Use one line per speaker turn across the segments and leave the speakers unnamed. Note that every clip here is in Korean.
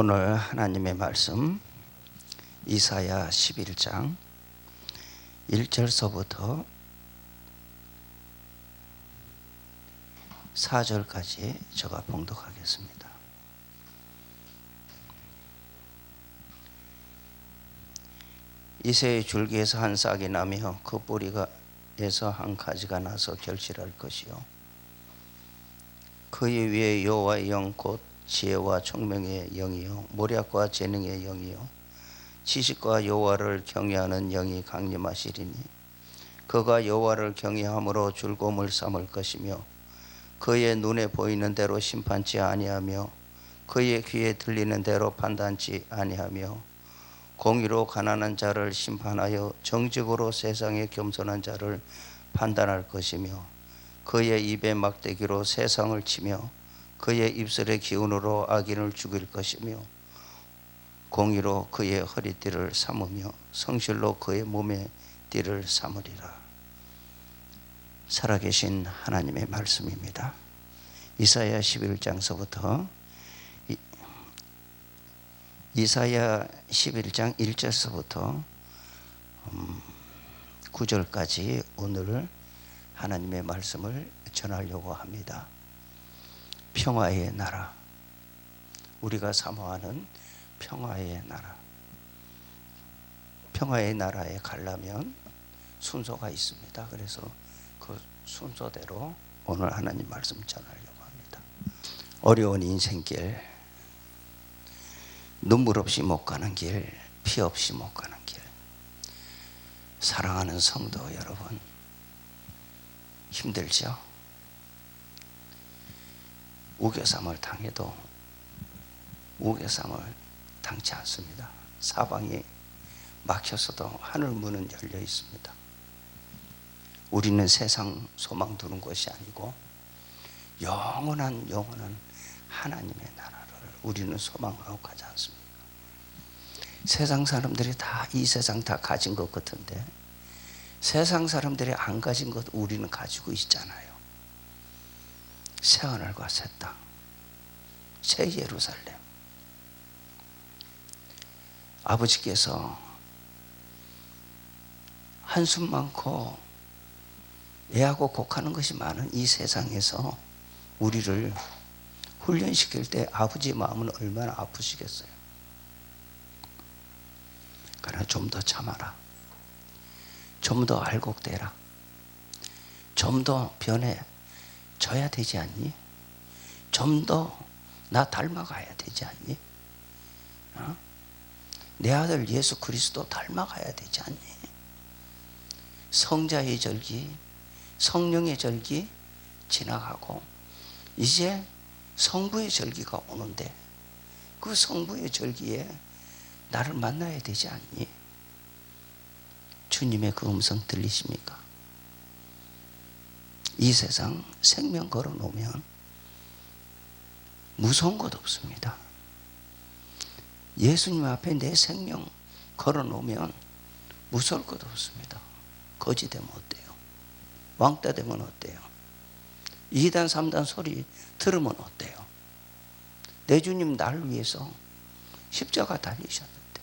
오늘 하나님의 말씀 이사야 11장 1절서부터 4절까지 제가 봉독하겠습니다. 이새의 줄기에서 한 싹이 나며 그 뿌리에서 한 가지가 나서 결실할 것이요 그의 위에 여호와의 영 곧 지혜와 총명의 영이요 모략과 재능의 영이요 지식과 여호와를 경외하는 영이 강림하시리니 그가 여호와를 경외함으로 즐거움을 삼을 것이며 그의 눈에 보이는 대로 심판치 아니하며 그의 귀에 들리는 대로 판단치 아니하며 공의로 가난한 자를 심판하여 정직으로 세상에 겸손한 자를 판단할 것이며 그의 입에 막대기로 세상을 치며 그의 입술의 기운으로 악인을 죽일 것이며 공의로 그의 허리띠를 삼으며 성실로 그의 몸의 띠를 삼으리라. 살아계신 하나님의 말씀입니다. 이사야 11장서부터 이사야 11장 1절서부터 9절까지 오늘 하나님의 말씀을 전하려고 합니다. 평화의 나라, 우리가 사모하는 평화의 나라. 평화의 나라에 가려면 순서가 있습니다. 그래서 그 순서대로 오늘 하나님 말씀 전하려고 합니다. 어려운 인생길, 눈물 없이 못 가는 길, 피 없이 못 가는 길. 사랑하는 성도 여러분, 힘들죠? 우겨쌈을 당해도 우겨쌈을 당치 않습니다. 사방이 막혀서도 하늘 문은 열려 있습니다. 우리는 세상 소망 두는 것이 아니고 영원한 하나님의 나라를 우리는 소망하고 가지 않습니까? 세상 사람들이 다 이 세상 다 가진 것 같은데 세상 사람들이 안 가진 것 우리는 가지고 있잖아요. 새하늘과 새 땅, 새 예루살렘. 아버지께서 한숨 많고 애하고 곡하는 것이 많은 이 세상에서 우리를 훈련시킬 때 아버지 마음은 얼마나 아프시겠어요. 그러나 좀 더 참아라, 좀 더 알곡대라, 좀 더 변해져야 되지 않니? 좀 더 나 닮아가야 되지 않니? 내 아들 예수 그리스도 닮아가야 되지 않니? 성자의 절기, 성령의 절기 지나가고 이제 성부의 절기가 오는데 그 성부의 절기에 나를 만나야 되지 않니? 주님의 그 음성 들리십니까? 이 세상 생명 걸어 놓으면 무서운 것 없습니다. 예수님 앞에 내 생명 걸어 놓으면 무서울 것 없습니다. 거지 되면 어때요? 왕따 되면 어때요? 2단 3단 소리 들으면 어때요? 내 주님 나를 위해서 십자가 달리셨는데,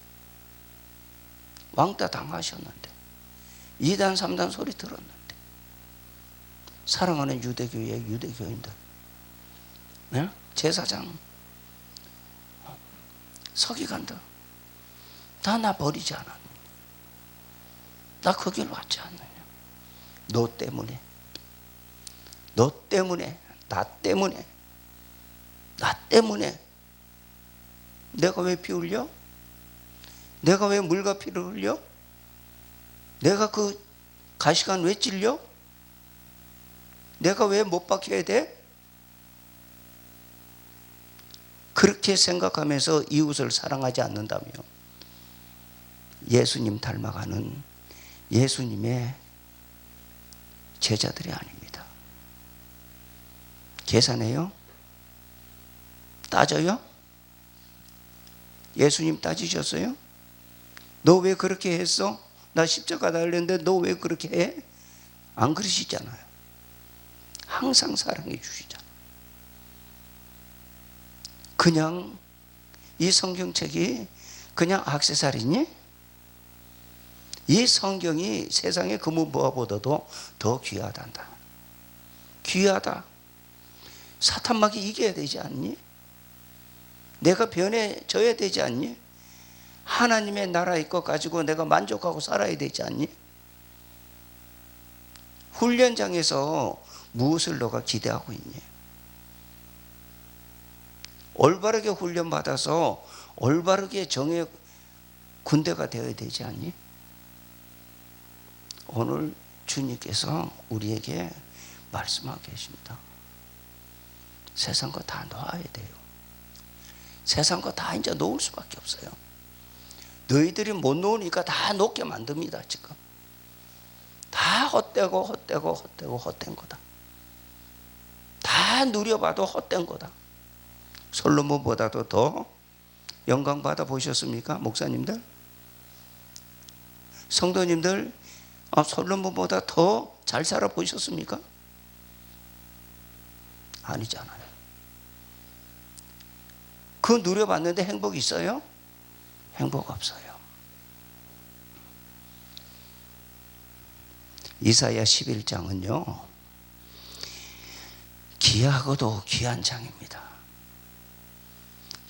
왕따 당하셨는데, 2단 3단 소리 들었는데, 사랑하는 유대교의 유대교인들, 네? 제사장, 서기관들 다 나 버리지 않았느냐? 나 그 길 왔지 않느냐? 너 때문에, 너 때문에, 나 때문에, 나 때문에 내가 왜 피 흘려? 내가 왜 물과 피를 흘려? 내가 그 가시관 왜 찔려? 내가 왜 못 박혀야 돼? 그렇게 생각하면서 이웃을 사랑하지 않는다면 예수님 닮아가는 예수님의 제자들이 아닙니다. 계산해요? 따져요? 예수님 따지셨어요? 너 왜 그렇게 했어? 나 십자가 달렸는데 너 왜 그렇게 해? 안 그러시잖아요. 항상 사랑해 주시잖아요. 그냥 이 성경책이 그냥 액세서리니? 이 성경이 세상의 금은보화보다도 더 귀하단다. 귀하다. 사탄막이 이겨야 되지 않니? 내가 변해져야 되지 않니? 하나님의 나라의 것 가지고 내가 만족하고 살아야 되지 않니? 훈련장에서 무엇을 너가 기대하고 있니? 올바르게 훈련받아서 올바르게 정의 군대가 되어야 되지 않니? 오늘 주님께서 우리에게 말씀하고 계십니다. 세상 거 다 놓아야 돼요. 세상 거 다 이제 놓을 수밖에 없어요. 너희들이 못 놓으니까 다 놓게 만듭니다. 지금 다 헛되고 헛된 거다. 다 누려봐도 헛된 거다. 솔로몬보다도 더 영광 받아 보셨습니까? 목사님들, 성도님들, 솔로몬보다 더 잘 살아 보셨습니까? 아니잖아요. 그 누려봤는데 행복이 있어요? 행복 없어요. 이사야 11장은요 귀하고도 귀한 장입니다.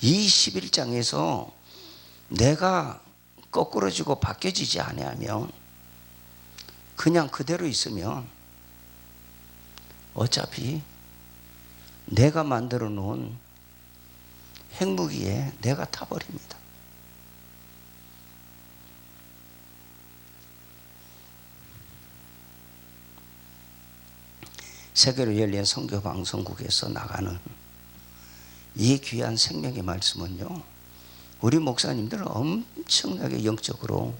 이 11장에서 내가 거꾸러지고 바뀌어지지 아니하면, 그냥 그대로 있으면 어차피 내가 만들어 놓은 핵무기에 내가 타버립니다. 세계로 열린 선교방송국에서 나가는 이 귀한 생명의 말씀은요, 우리 목사님들은 엄청나게 영적으로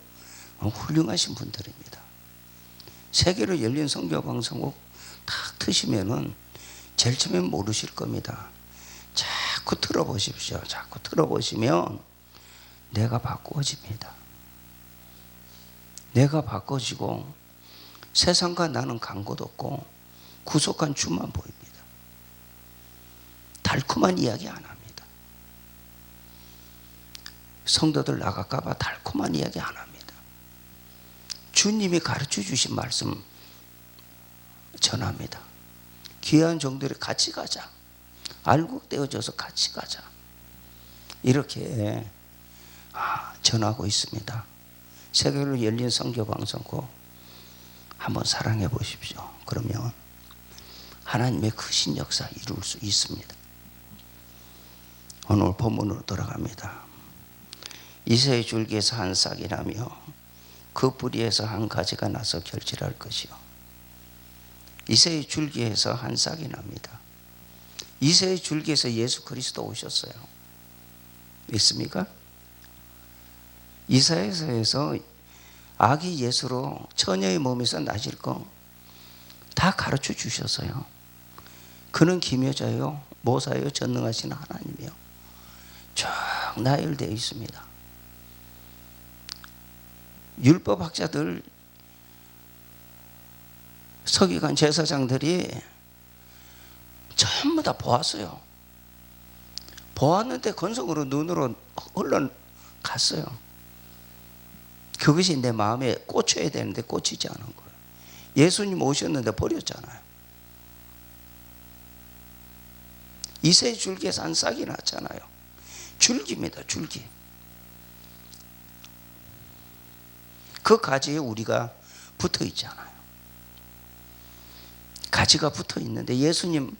훌륭하신 분들입니다. 세계로 열린 선교방송국 딱 트시면은 제일 처음에 모르실 겁니다. 자꾸 틀어보십시오. 자꾸 틀어보시면 내가 바꾸어집니다. 내가 바꿔지고 세상과 나는 간 곳 없고 구속한 주만 보입니다. 달콤한 이야기 안 합니다. 성도들 나갈까 봐 달콤한 이야기 안 합니다. 주님이 가르쳐 주신 말씀 전합니다. 귀한 종들이 같이 가자. 알곡되어져서 같이 가자. 이렇게 전하고 있습니다. 세계로 열린 선교방송국 한번 사랑해 보십시오. 그러면 하나님의 크신 역사 이룰 수 있습니다. 오늘 본문으로 돌아갑니다. 이새의 줄기에서 한 싹이 나며 그 뿌리에서 한 가지가 나서 결실할 것이요. 이새의 줄기에서 한 싹이 납니다. 이새의 줄기에서 예수 그리스도 오셨어요. 믿습니까? 이사야서에서 아기 예수로 처녀의 몸에서 나실 거 다 가르쳐 주셨어요. 그는 기묘자요, 모사요, 전능하신 하나님이요. 쭉 나열되어 있습니다. 율법학자들, 서기관 제사장들이 전부 다 보았어요. 보았는데 건성으로 눈으로 흘러갔어요. 그것이 내 마음에 꽂혀야 되는데 꽂히지 않은 거예요. 예수님 오셨는데 버렸잖아요. 이새 줄기에서 한 싹이 났잖아요. 줄기입니다. 줄기. 그 가지에 우리가 붙어 있잖아요. 가지가 붙어 있는데 예수님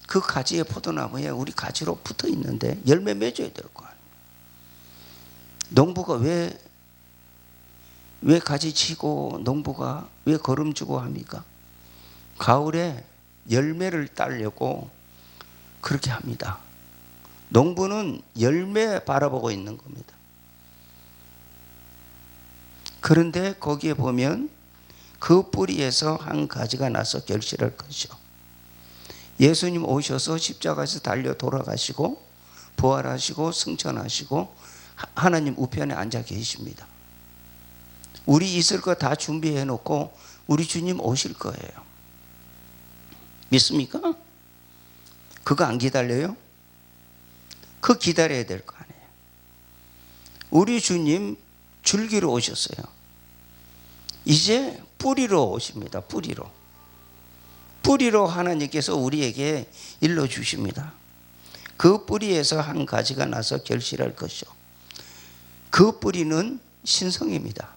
그 가지에 포도나무에 우리 가지로 붙어 있는데 열매 맺어야 될 거 아니에요. 농부가 왜 가지 치고 농부가 왜 거름주고 합니까? 가을에 열매를 따려고 그렇게 합니다. 농부는 열매 바라보고 있는 겁니다. 그런데 거기에 보면 그 뿌리에서 한 가지가 나서 결실할 것이요. 예수님 오셔서 십자가에서 달려 돌아가시고 부활하시고 승천하시고 하나님 우편에 앉아 계십니다. 우리 있을 거 다 준비해 놓고 우리 주님 오실 거예요. 믿습니까? 그거 안 기다려요? 그 기다려야 될 거 아니에요. 우리 주님 줄기로 오셨어요. 이제 뿌리로 오십니다. 뿌리로 하나님께서 우리에게 일러주십니다. 그 뿌리에서 한 가지가 나서 결실할 것이요. 그 뿌리는 신성입니다.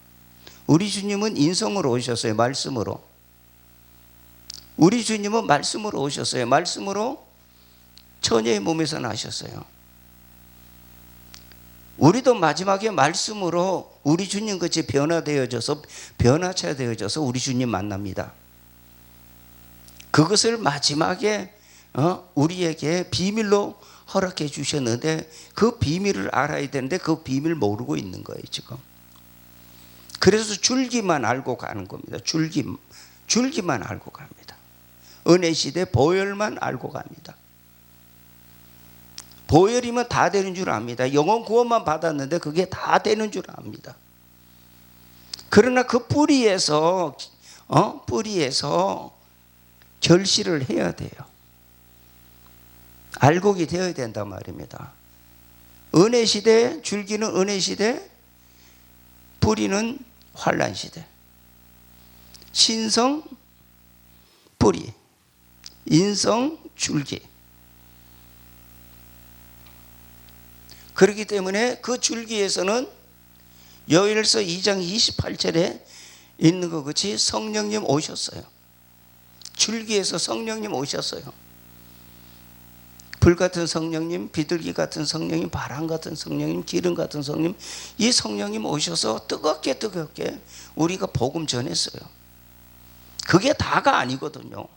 우리 주님은 인성으로 오셨어요. 말씀으로. 우리 주님은 말씀으로 오셨어요. 말씀으로 처녀의 몸에서 나셨어요. 우리도 마지막에 말씀으로 우리 주님 같이 변화체되어져서 우리 주님 만납니다. 그것을 마지막에 우리에게 비밀로 허락해 주셨는데 그 비밀을 알아야 되는데 그 비밀 모르고 있는 거예요 지금. 그래서 줄기만 알고 가는 겁니다. 줄기만 알고 갑니다. 은혜 시대 보혈만 알고 갑니다. 보혈이면 다 되는 줄 압니다. 영혼 구원만 받았는데 그게 다 되는 줄 압니다. 그러나 그 뿌리에서 결실을 해야 돼요. 알곡이 되어야 된단 말입니다. 은혜 시대, 줄기는 은혜 시대, 뿌리는 환난 시대. 신성, 뿌리, 인성, 줄기. 그렇기 때문에 그 줄기에서는 요엘서 2장 28절에 있는 것 같이 성령님 오셨어요. 줄기에서 성령님 오셨어요. 불 같은 성령님, 비둘기 같은 성령님, 바람 같은 성령님, 기름 같은 성령님, 이 성령님 오셔서 뜨겁게 우리가 복음 전했어요. 그게 다가 아니거든요.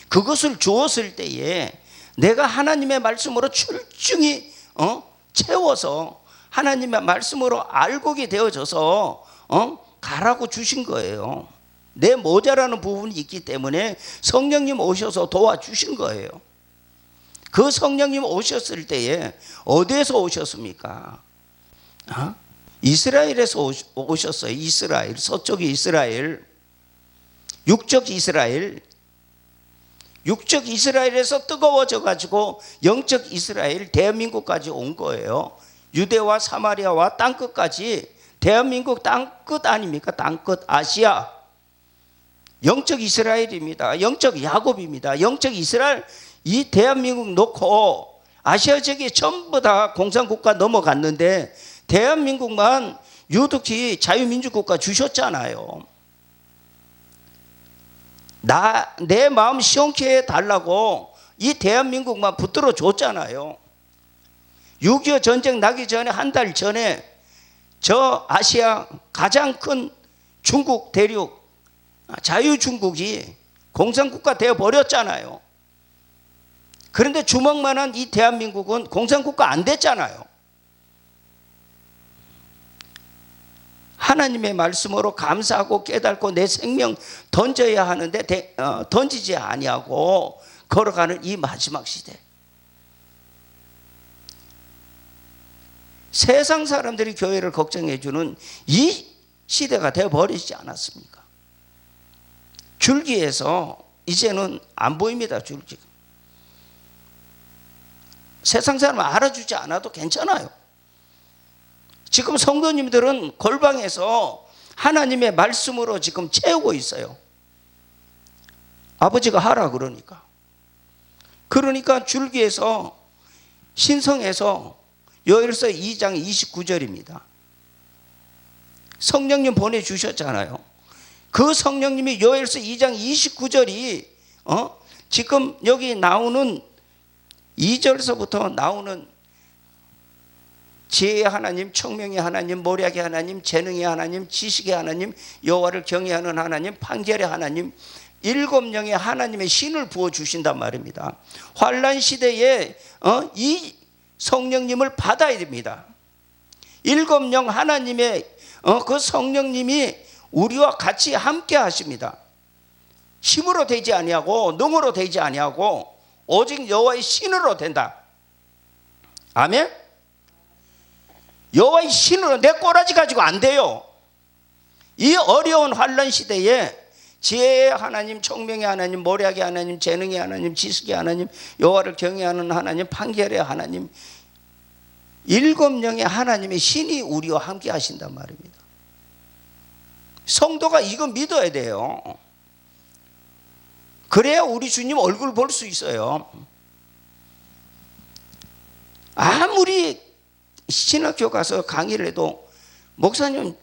그것을 주었을 때에 내가 하나님의 말씀으로 출중히 채워서 하나님의 말씀으로 알곡이 되어져서 가라고 주신 거예요. 내 모자라는 부분이 있기 때문에 성령님 오셔서 도와주신 거예요. 그 성령님 오셨을 때에 어디에서 오셨습니까? 이스라엘에서 오셨어요. 이스라엘, 서쪽이 이스라엘, 육적 이스라엘에서 뜨거워져 가지고 영적 이스라엘, 대한민국까지 온 거예요. 유대와 사마리아와 땅끝까지. 대한민국 땅끝 아닙니까? 땅끝 아시아. 영적 이스라엘입니다. 영적 야곱입니다. 영적 이스라엘. 이 대한민국 놓고 아시아 지역이 전부 다 공산국가 넘어갔는데 대한민국만 유독히 자유민주국가 주셨잖아요. 내 마음 시원케 해달라고 이 대한민국만 붙들어 줬잖아요. 6.25 전쟁 나기 전에 한 달 전에 저 아시아 가장 큰 중국 대륙 자유중국이 공산국가 되어버렸잖아요. 그런데 주먹만한 이 대한민국은 공산국가 안 됐잖아요. 하나님의 말씀으로 감사하고 깨닫고 내 생명 던져야 하는데 던지지 아니하고 걸어가는 이 마지막 시대. 세상 사람들이 교회를 걱정해 주는 이 시대가 되어버리지 않았습니까? 줄기에서 이제는 안 보입니다. 줄기가. 세상 사람 알아주지 않아도 괜찮아요. 지금 성도님들은 골방에서 하나님의 말씀으로 지금 채우고 있어요. 아버지가 하라 그러니까 줄기에서 신성에서 요엘서 2장 29절입니다. 성령님 보내주셨잖아요. 그 성령님이 요엘서 2장 29절이 지금 여기 나오는 2절서부터 나오는 지혜의 하나님, 청명의 하나님, 모략의 하나님, 재능의 하나님, 지식의 하나님, 여호와를 경외하는 하나님, 판결의 하나님, 7영의 하나님의 신을 부어주신단 말입니다. 환난 시대에 이 성령님을 받아야 됩니다. 7영 하나님의 그 성령님이 우리와 같이 함께 하십니다. 힘으로 되지 아니하고 능으로 되지 아니하고 오직 여호와의 신으로 된다. 아멘. 여호와의 신으로 내 꼬라지 가지고 안 돼요. 이 어려운 환난 시대에 지혜의 하나님, 청명의 하나님, 모략의 하나님, 재능의 하나님, 지식의 하나님, 여호와를 경외하는 하나님, 판결의 하나님, 7영의 하나님의 신이 우리와 함께 하신단 말입니다. 성도가 이거 믿어야 돼요. 그래야 우리 주님 얼굴 볼 수 있어요. 아무리 신학교 가서 강의를 해도 목사님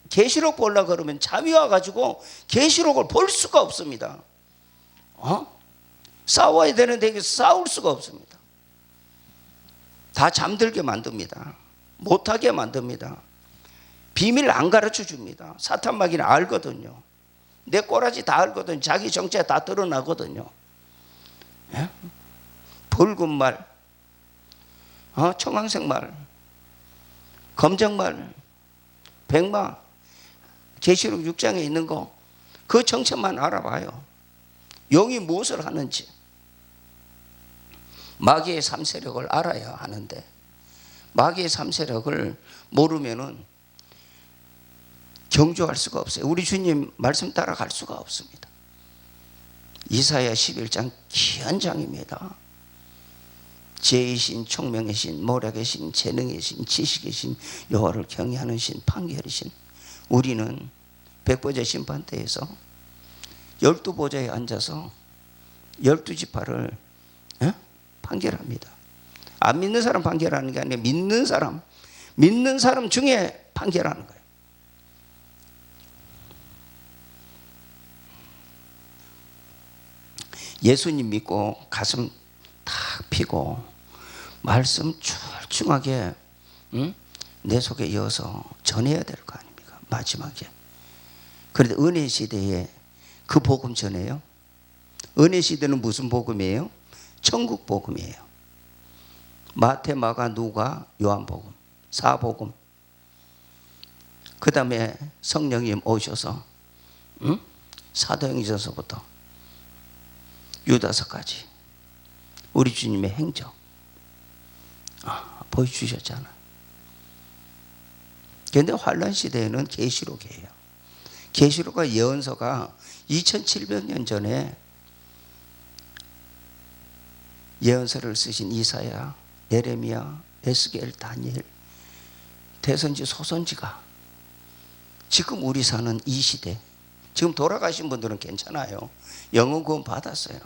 계시록 보려고 그러면 잠이 와가지고 계시록을 볼 수가 없습니다. 싸워야 되는데 싸울 수가 없습니다. 다 잠들게 만듭니다. 못하게 만듭니다. 비밀 안 가르쳐 줍니다. 사탄 마귀는 알거든요. 내 꼬라지 다 알거든요. 자기 정체 다 드러나거든요. 예? 붉은 말, 청황색 말, 검정말, 백마, 계시록 6장에 있는 거, 그 정체만 알아봐요. 영이 무엇을 하는지. 마귀의 3세력을 알아야 하는데, 마귀의 3세력을 모르면은 경주할 수가 없어요. 우리 주님 말씀 따라갈 수가 없습니다. 이사야 11장 귀한 장입니다. 지혜의 신, 총명의 신, 모략의 신, 재능의 신, 지식의 신, 여호와를 경외하는 신, 판결의 신. 우리는 백보자 심판대에서 12보좌에 앉아서 12지파를 판결합니다. 안 믿는 사람 판결하는 게 아니라 믿는 사람 중에 판결하는 거예요. 예수님 믿고 가슴 탁 피고 말씀 출중하게 내 속에 이어서 전해야 될 거 아닙니까? 마지막에. 그런데 은혜 시대에 그 복음 전해요. 은혜 시대는 무슨 복음이에요? 천국 복음이에요. 마태, 마가, 누가, 요한복음, 사복음. 그 다음에 성령님 오셔서 사도행전서부터 유다서까지 우리 주님의 행적 보여주셨잖아. 그런데 환란 시대에는 계시록이에요. 계시록과 예언서가 2700년 전에 예언서를 쓰신 이사야, 예레미야, 에스겔, 다니엘, 대선지, 소선지가 지금 우리 사는 이 시대, 지금 돌아가신 분들은 괜찮아요. 영혼 구원 받았어요.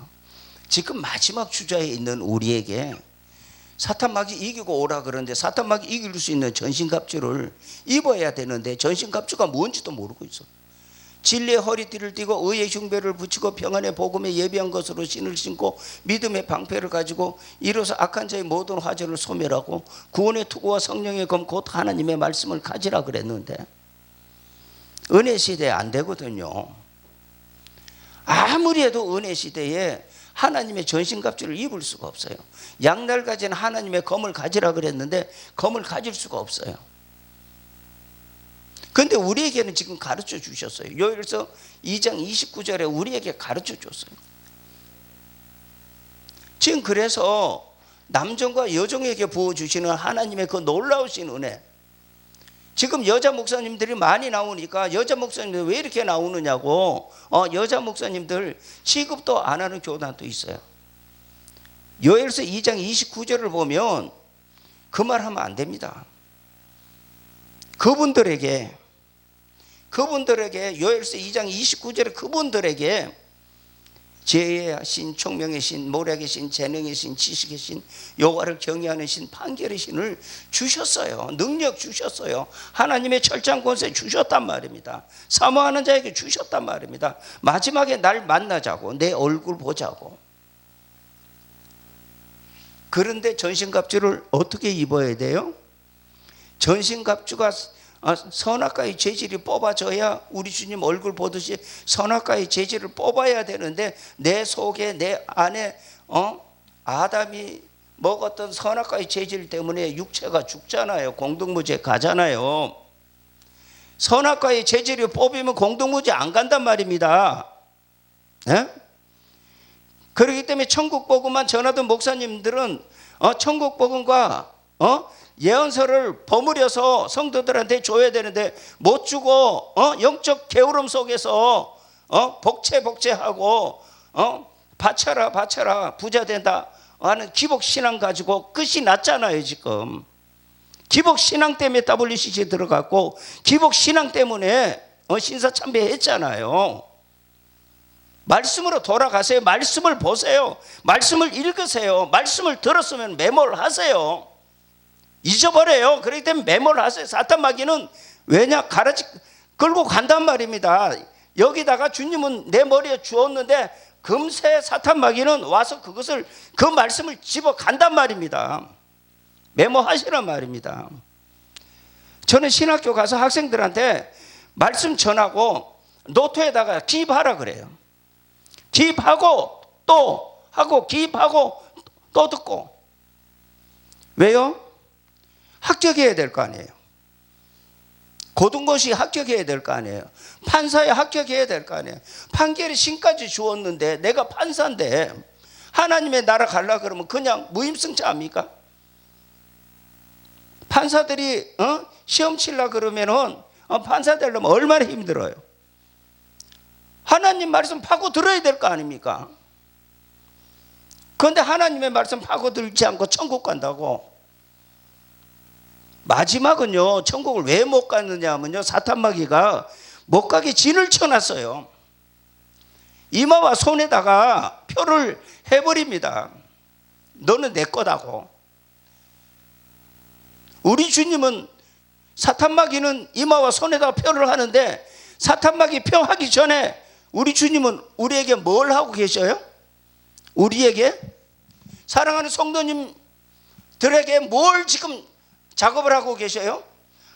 지금 마지막 주자에 있는 우리에게 사탄 마귀 이기고 오라 그러는데 사탄 마귀 이길 수 있는 전신갑주를 입어야 되는데 전신갑주가 뭔지도 모르고 있어. 진리의 허리띠를 띠고 의의 흉배를 붙이고 평안의 복음에 예비한 것으로 신을 신고 믿음의 방패를 가지고 이로써 악한 자의 모든 화전을 소멸하고 구원의 투구와 성령의 검 곧 하나님의 말씀을 가지라 그랬는데 은혜 시대에 안 되거든요. 아무리 해도 은혜 시대에 하나님의 전신갑주를 입을 수가 없어요. 양날 가진 하나님의 검을 가지라 그랬는데 검을 가질 수가 없어요. 그런데 우리에게는 지금 가르쳐 주셨어요. 요엘서 2장 29절에 우리에게 가르쳐 줬어요. 지금 그래서 남종과 여종에게 부어주시는 하나님의 그 놀라우신 은혜. 지금 여자 목사님들이 많이 나오니까 여자 목사님들 왜 이렇게 나오느냐고 여자 목사님들 취급도 안 하는 교단도 있어요. 요엘서 2장 29절을 보면 그 말 하면 안 됩니다. 그분들에게 요엘서 2장 29절에 그분들에게 지혜의 신, 총명의 신, 모략의 신, 재능의 신, 지식의 신, 여호와를 경외하는 신, 판결의 신을 주셨어요. 능력 주셨어요. 하나님의 철장 권세 주셨단 말입니다. 사모하는 자에게 주셨단 말입니다. 마지막에 날 만나자고, 내 얼굴 보자고. 그런데 전신갑주를 어떻게 입어야 돼요? 전신갑주가 선악과의 재질이 뽑아져야 우리 주님 얼굴 보듯이 선악과의 재질을 뽑아야 되는데 내 속에 내 안에 아담이 먹었던 선악과의 재질 때문에 육체가 죽잖아요. 공동무지에 가잖아요. 선악과의 재질이 뽑히면 공동무지 안 간단 말입니다. 네? 그렇기 때문에 천국 복음만 전하던 목사님들은 천국 복음과 예언서를 버무려서 성도들한테 줘야 되는데 못 주고 영적 게으름 속에서 복채하고 바쳐라 부자 된다 하는 기복 신앙 가지고 끝이 났잖아요. 지금 기복 신앙 때문에 WCC 들어갔고 기복 신앙 때문에 신사참배했잖아요. 말씀으로 돌아가세요. 말씀을 보세요. 말씀을 읽으세요. 말씀을 들었으면 메모를 하세요. 잊어버려요. 그렇기 때문에 메모를 하세요. 사탄 마귀는 왜냐? 가라지 끌고 간단 말입니다. 여기다가 주님은 내 머리에 주었는데 금세 사탄 마귀는 와서 그 말씀을 집어 간단 말입니다. 메모하시란 말입니다. 저는 신학교 가서 학생들한테 말씀 전하고 노트에다가 기입하라 그래요. 기입하고 또 하고 기입하고 또 듣고. 왜요? 합격해야 될 거 아니에요. 고등고시 합격해야 될 거 아니에요. 판사에 합격해야 될 거 아니에요. 판결의 신까지 주었는데 내가 판사인데 하나님의 나라 가려고 그러면 그냥 무임승차합니까? 판사들이 시험 치려고 그러면은 판사 되려면 얼마나 힘들어요. 하나님 말씀 파고 들어야 될 거 아닙니까? 그런데 하나님의 말씀 파고 들지 않고 천국 간다고. 마지막은요, 천국을 왜 못 갔느냐 하면요, 사탄 마귀가 못 가게 진을 쳐놨어요. 이마와 손에다가 표를 해버립니다. 너는 내 거다고. 우리 주님은 사탄 마귀는 이마와 손에다가 표를 하는데 사탄 마귀 표 하기 전에 우리 주님은 우리에게 뭘 하고 계셔요? 우리에게 사랑하는 성도님들에게 뭘 지금 작업을 하고 계셔요?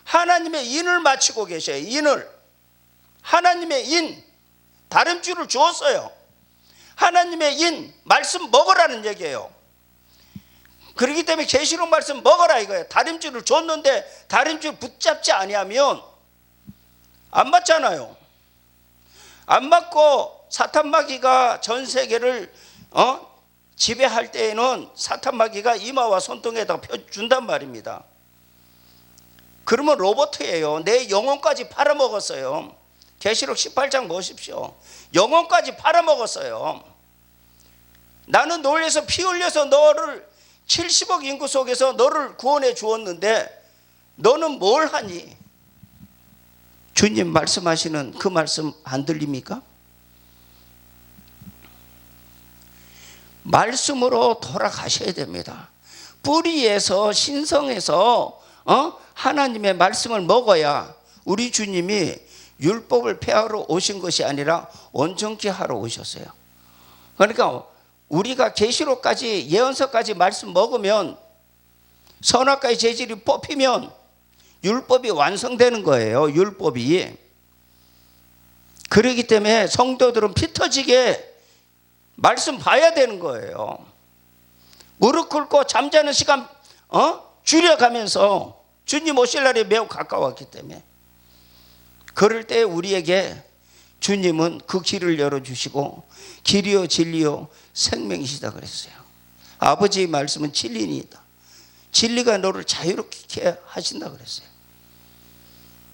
하나님의 인을 마치고 계셔요. 인을. 하나님의 인. 다림줄을 주었어요. 하나님의 인. 말씀 먹으라는 얘기예요. 그렇기 때문에 계시록 말씀 먹어라 이거예요. 다림줄을 줬는데 다림줄 붙잡지 아니하면 안 맞잖아요. 안 맞고 사탄 마귀가 전 세계를 지배할 때에는 사탄 마귀가 이마와 손등에다가 펴 준단 말입니다. 그러면 로봇이에요. 내 영혼까지 팔아먹었어요. 계시록 18장 보십시오. 영혼까지 팔아먹었어요. 나는 놀래서 피 흘려서 너를 70억 인구 속에서 너를 구원해 주었는데 너는 뭘 하니? 주님 말씀하시는 그 말씀 안 들립니까? 말씀으로 돌아가셔야 됩니다. 뿌리에서 신성에서 하나님의 말씀을 먹어야 우리 주님이 율법을 폐하러 오신 것이 아니라 온전케 하러 오셨어요. 그러니까 우리가 계시록까지 예언서까지 말씀 먹으면 선악과의 재질이 뽑히면 율법이 완성되는 거예요. 율법이. 그렇기 때문에 성도들은 피 터지게 말씀 봐야 되는 거예요. 무릎 꿇고 잠자는 시간 줄여가면서 주님 오실 날이 매우 가까웠기 때문에 그럴 때 우리에게 주님은 그 길을 열어주시고 길이요 진리요 생명이시다 그랬어요. 아버지의 말씀은 진리니이다. 진리가 너를 자유롭게 하신다 그랬어요.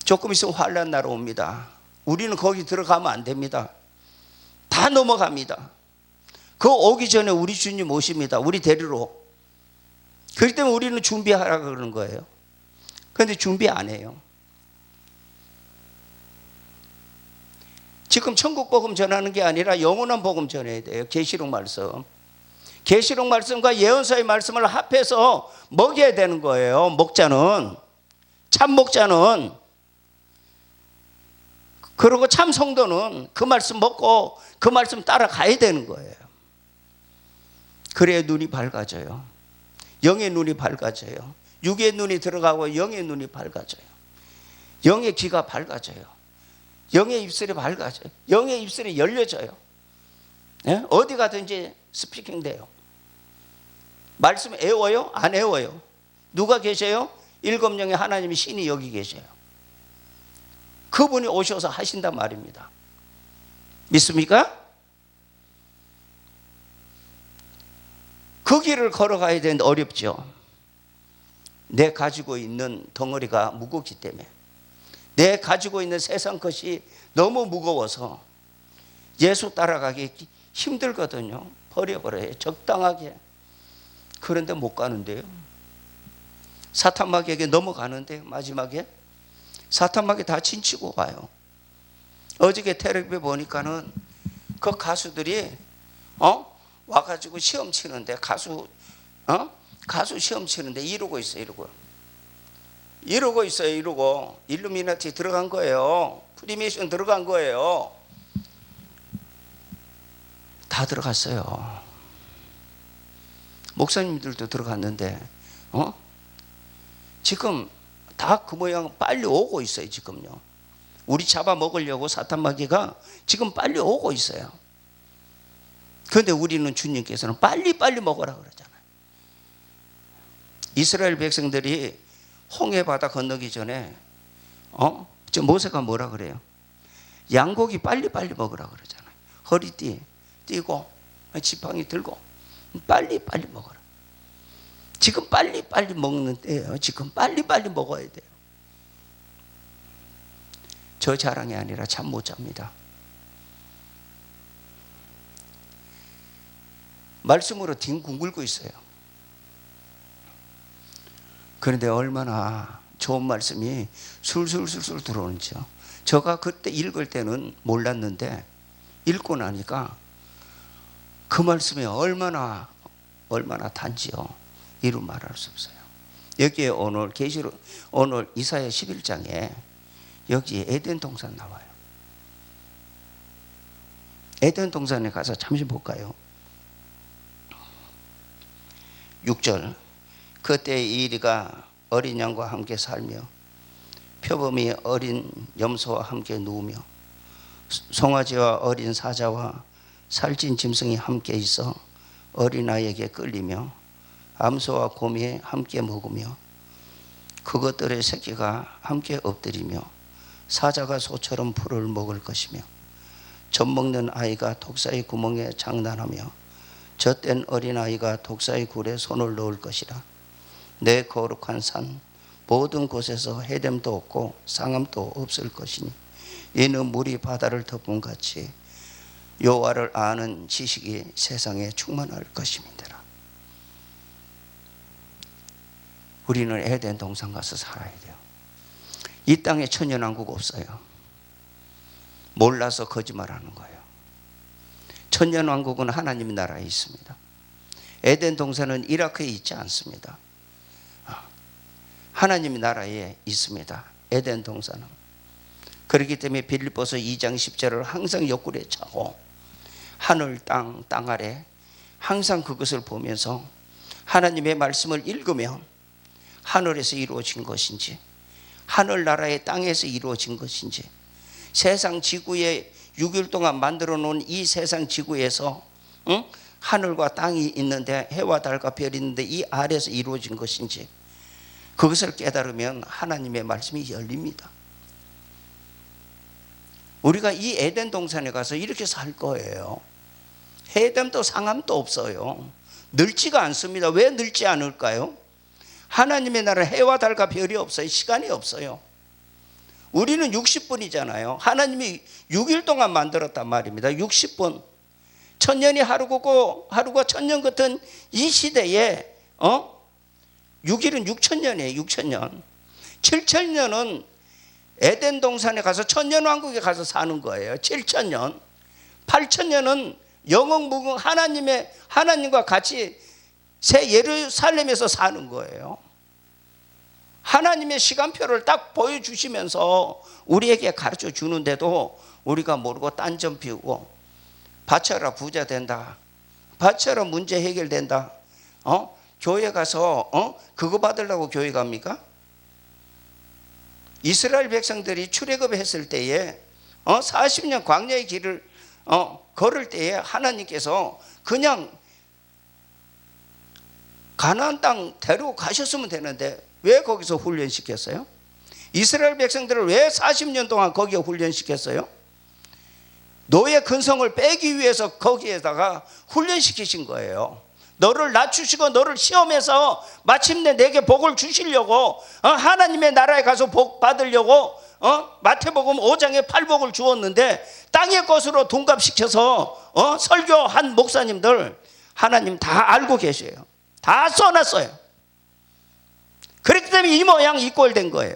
조금 있으면 환난 날 옵니다. 우리는 거기 들어가면 안 됩니다. 다 넘어갑니다. 그 오기 전에 우리 주님 오십니다. 우리 데리러. 그렇기 때문에 우리는 준비하라고 그러는 거예요. 그런데 준비 안 해요. 지금 천국 복음 전하는 게 아니라 영원한 복음 전해야 돼요. 계시록 말씀. 계시록 말씀과 예언서의 말씀을 합해서 먹여야 되는 거예요. 목자는. 참 목자는. 그리고 참 성도는 그 말씀 먹고 그 말씀 따라가야 되는 거예요. 그래야 눈이 밝아져요. 영의 눈이 밝아져요. 육의 눈이 들어가고 영의 눈이 밝아져요. 영의 귀가 밝아져요. 영의 입술이 밝아져요. 영의 입술이 열려져요. 네? 어디 가든지 스피킹 돼요. 말씀 애워요? 안 애워요? 누가 계세요? 일곱 영의 하나님이 신이 여기 계세요. 그분이 오셔서 하신단 말입니다. 믿습니까? 그 길을 걸어가야 되는데 어렵죠. 내 가지고 있는 덩어리가 무겁기 때문에 내 가지고 있는 세상 것이 너무 무거워서 예수 따라가기 힘들거든요. 버려버려요. 적당하게. 그런데 못 가는데요. 사탄마귀에게 넘어가는데 마지막에 사탄마귀 다 진치고 와요. 어저께 텔레비에 보니까는 그 가수들이 와가지고 시험 치는데 가수 시험 치는데 이러고 있어요. 이러고 있어요. 이러고 일루미나티 들어간 거예요. 프리메이션 들어간 거예요. 다 들어갔어요. 목사님들도 들어갔는데 지금 다 그 모양 빨리 오고 있어요. 지금요. 우리 잡아먹으려고 사탄마귀가 지금 빨리 오고 있어요. 그런데 우리는 주님께서는 빨리 먹으라 그러잖아요. 이스라엘 백성들이 홍해 바다 건너기 전에 저 모세가 뭐라 그래요? 양고기 빨리 먹으라 그러잖아요. 허리띠 띠고 지팡이 들고 빨리 먹어라. 지금 빨리 먹는 때예요. 지금 빨리 먹어야 돼요. 저 자랑이 아니라 잠 못 잡니다. 말씀으로 뒹굴 굴고 있어요. 그런데 얼마나 좋은 말씀이 술술 들어오는지요. 제가 그때 읽을 때는 몰랐는데 읽고 나니까 그 말씀이 얼마나 단지요. 이루 말할 수 없어요. 여기에 오늘 계시록 오늘 이사야 11장에 여기 에덴 동산 나와요. 에덴 동산에 가서 잠시 볼까요? 6절 그때 이리가 어린 양과 함께 살며 표범이 어린 염소와 함께 누우며 송아지와 어린 사자와 살찐 짐승이 함께 있어 어린아이에게 끌리며 암소와 곰이 함께 먹으며 그것들의 새끼가 함께 엎드리며 사자가 소처럼 풀을 먹을 것이며 젖먹는 아이가 독사의 구멍에 장난하며 젖된 어린아이가 독사의 굴에 손을 넣을 것이라. 내 거룩한 산 모든 곳에서 해됨도 없고 상함도 없을 것이니 이는 물이 바다를 덮은 같이 여호와를 아는 지식이 세상에 충만할 것입니다. 우리는 에덴 동산 가서 살아야 돼요. 이 땅에 천년왕국 없어요. 몰라서 거짓말하는 거예요. 천년왕국은 하나님 나라에 있습니다. 에덴 동산은 이라크에 있지 않습니다. 하나님 나라에 있습니다. 에덴 동산은. 그렇기 때문에 빌립보서 2장 10절을 항상 옆구리에 차고 하늘 땅 아래 항상 그것을 보면서 하나님의 말씀을 읽으면 하늘에서 이루어진 것인지 하늘나라의 땅에서 이루어진 것인지 세상 지구에 6일 동안 만들어 놓은 이 세상 지구에서 하늘과 땅이 있는데 해와 달과 별이 있는데 이 아래에서 이루어진 것인지 그것을 깨달으면 하나님의 말씀이 열립니다. 우리가 이 에덴 동산에 가서 이렇게 살 거예요. 해됨도 상함도 없어요. 늙지가 않습니다. 왜 늙지 않을까요? 하나님의 나라 해와 달과 별이 없어요. 시간이 없어요. 우리는 60분이잖아요. 하나님이 6일 동안 만들었단 말입니다. 60분. 천년이 하루고 하루가 천년 같은 이 시대에 6일은 6천년이에요. 6천년. 7천년은 에덴 동산에 가서 천년왕국에 가서 사는 거예요. 7천년. 8천년은 영원무궁 하나님과 같이 새 예루살렘에서 사는 거예요. 하나님의 시간표를 딱 보여주시면서 우리에게 가르쳐 주는데도 우리가 모르고 딴점 피우고 바쳐라 부자 된다. 바쳐라 문제 해결된다. 교회 가서 그거 받으려고 교회 갑니까? 이스라엘 백성들이 출애굽했을 때에 40년 광야의 길을 걸을 때에 하나님께서 그냥 가나안 땅 데려가셨으면 되는데 왜 거기서 훈련시켰어요? 이스라엘 백성들을 왜 40년 동안 거기에 훈련시켰어요? 노예 근성을 빼기 위해서 거기에다가 훈련시키신 거예요. 너를 낮추시고 너를 시험해서 마침내 내게 복을 주시려고 하나님의 나라에 가서 복 받으려고 마태복음 5장에 팔복을 주었는데 땅의 것으로 둔갑시켜서 설교한 목사님들 하나님 다 알고 계셔요. 다 써놨어요. 그렇기 때문에 이 모양 이 꼴 된 거예요.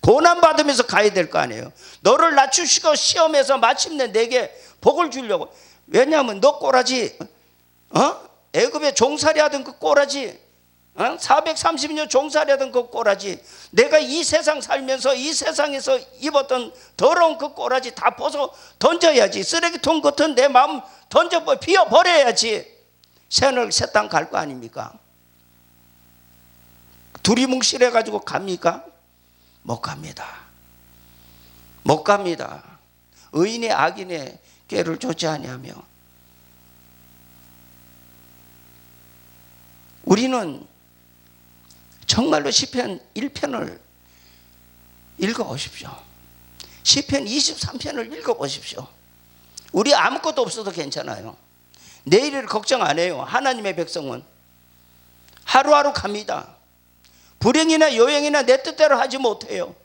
고난받으면서 가야 될 거 아니에요. 너를 낮추시고 시험에서 마침내 내게 복을 주려고. 왜냐하면 너 꼬라지, 애굽에 종살이 하던 그 꼬라지, 430년 종살이 하던 그 꼬라지, 내가 이 세상 살면서 이 세상에서 입었던 더러운 그 꼬라지 다 벗어 던져야지. 쓰레기통 같은 내 마음 비워버려야지. 새하늘 새 땅 갈 거 아닙니까? 두리뭉실해가지고 갑니까? 못 갑니다. 못 갑니다. 의인의 악인의 꾀를 좇지 아니하며. 우리는 정말로 시편 1편을 읽어보십시오. 시편 23편을 읽어보십시오. 우리 아무것도 없어도 괜찮아요. 내일을 걱정 안 해요. 하나님의 백성은 하루하루 갑니다. 불행이나 요행이나 내 뜻대로 하지 못해요.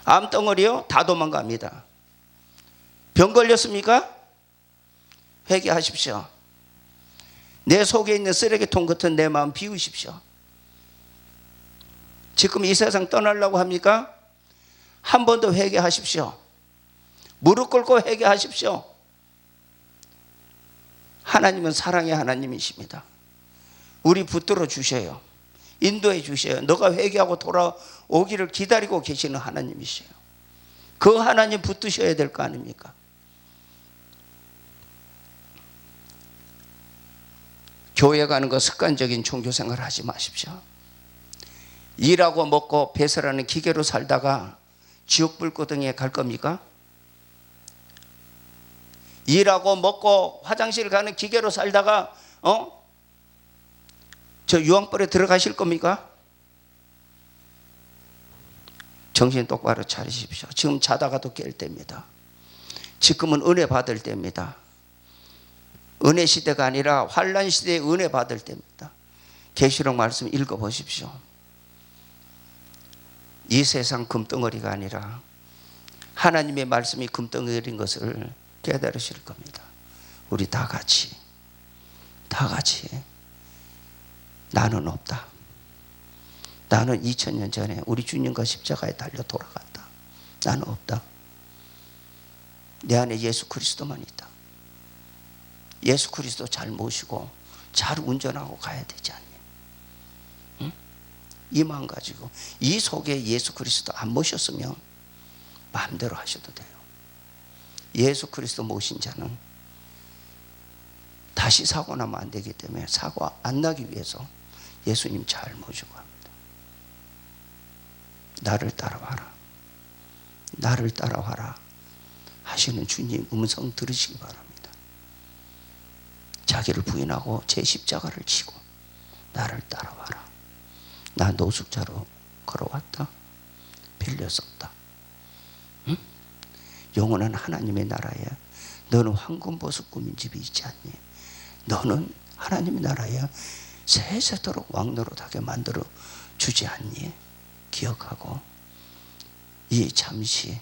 암덩어리요? 다 도망갑니다. 병 걸렸습니까? 회개하십시오. 내 속에 있는 쓰레기통 같은 내 마음 비우십시오. 지금 이 세상 떠나려고 합니까? 한 번 더 회개하십시오. 무릎 꿇고 회개하십시오. 하나님은 사랑의 하나님이십니다. 우리 붙들어 주셔요. 인도해 주셔요. 너가 회개하고 돌아오기를 기다리고 계시는 하나님이세요. 그 하나님 붙드셔야 될 거 아닙니까? 교회 가는 거 습관적인 종교생활 하지 마십시오. 일하고 먹고 배설하는 기계로 살다가 지옥 불구덩이에 갈 겁니까? 일하고 먹고 화장실 가는 기계로 살다가 저 유황불에 들어가실 겁니까? 정신 똑바로 차리십시오. 지금 자다가도 깰 때입니다. 지금은 은혜 받을 때입니다. 은혜 시대가 아니라 환난 시대에 은혜 받을 때입니다. 계시록 말씀 읽어보십시오. 이 세상 금덩어리가 아니라 하나님의 말씀이 금덩어리인 것을 깨달으실 겁니다. 우리 다 같이 나는 없다. 나는 2000년 전에 우리 주님과 십자가에 달려 돌아갔다. 나는 없다. 내 안에 예수 그리스도만 있다. 예수 그리스도 잘 모시고 잘 운전하고 가야 되지 않니? 응? 이 마음 가지고 이 속에 예수 그리스도 안 모셨으면 마음대로 하셔도 돼요. 예수 그리스도 모신 자는 다시 사고 나면 안 되기 때문에 사고 안 나기 위해서 예수님 잘 모시고 합니다. 나를 따라와라. 나를 따라와라 하시는 주님 음성 들으시기 바랍니다. 자기를 부인하고 제 십자가를 지고 나를 따라와라. 나 노숙자로 걸어왔다. 빌렸었다. 응? 영원한 하나님의 나라에 너는 황금보석 꾸민 집이 있지 않니? 너는 하나님의 나라에 세세토록 왕노릇하게 만들어 주지 않니? 기억하고 이 잠시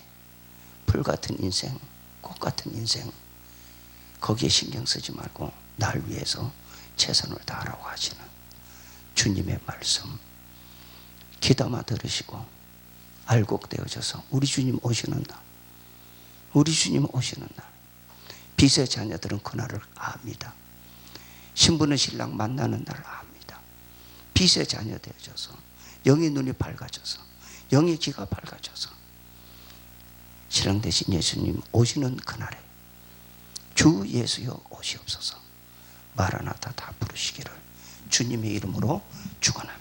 불같은 인생, 꽃같은 인생 거기에 신경 쓰지 말고 날 위해서 최선을 다하라고 하시는 주님의 말씀 귀담아 들으시고 알곡되어져서 우리 주님 오시는 날, 우리 주님 오시는 날, 빛의 자녀들은 그날을 압니다. 신부는 신랑 만나는 날을 압니다. 빛의 자녀 되어져서 영의 눈이 밝아져서 영의 귀가 밝아져서 신랑 대신 예수님 오시는 그날에 주 예수여 오시옵소서 마라나타 다 부르시기를 주님의 이름으로 축원합니다.